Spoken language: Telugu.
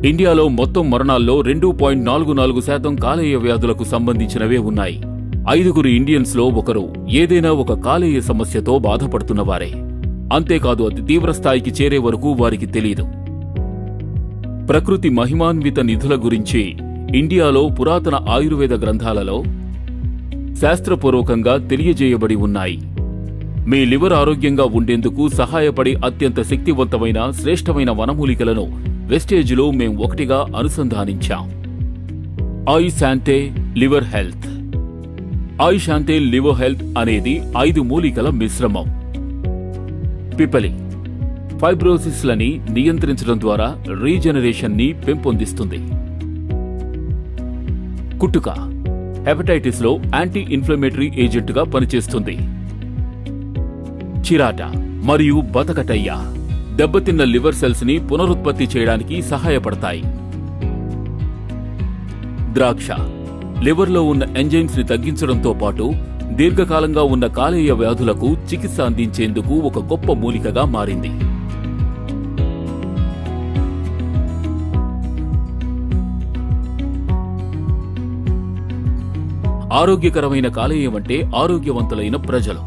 ఇండియాలో మొత్తం మరణాల్లో 2.44% కాలేయ వ్యాధులకు సంబంధించినవే ఉన్నాయి. 5 ఇండియన్స్లో ఒకరు ఏదైనా ఒక కాలేయ సమస్యతో బాధపడుతున్నవారే. అంతేకాదు, అతి తీవ్రస్థాయికి చేరే వరకు వారికి తెలీదు. ప్రకృతి మహిమాన్విత నిధుల గురించి ఇండియాలో పురాతన ఆయుర్వేద గ్రంథాలలో శాస్త్రపూర్వకంగా తెలియజేయబడి ఉన్నాయి. మీ లివర్ ఆరోగ్యంగా ఉండేందుకు సహాయపడే అత్యంత శక్తివంతమైన శ్రేష్టమైన వనమూలికలను వెస్టేజ్లో మేం ఒకటిగా అనుసంధానించాం. ఐశాంతే లివర్ హెల్త్. ఐశాంతే లివర్ హెల్త్ అనేది 5 మూలికల మిశ్రమం. పిపలి ఫైబ్రోసిస్ లని నియంత్రించడం ద్వారా రీజనరేషన్ ని పెంపొందిస్తుంది. కుట్టుక హెపటైటిస్ లో యాంటీ ఇన్ఫ్లమేటరీ ఏజెంట్ గా పనిచేస్తుంది. చిరాట మరియు బతకటయ్య దెబ్బతిన్న లివర్ సెల్స్ ని పునరుత్పత్తి చేయడానికి సహాయపడతాయి. ద్రాక్ష లివర్లో ఉన్న ఎంజైమ్స్ ని తగ్గించడంతో పాటు దీర్ఘకాలంగా ఉన్న కాలేయ వ్యాధులకు చికిత్స అందించేందుకు ఒక గొప్ప మూలికగా మారింది. ఆరోగ్యకరమైన కాలేయం అంటే ఆరోగ్యవంతులైన ప్రజలు.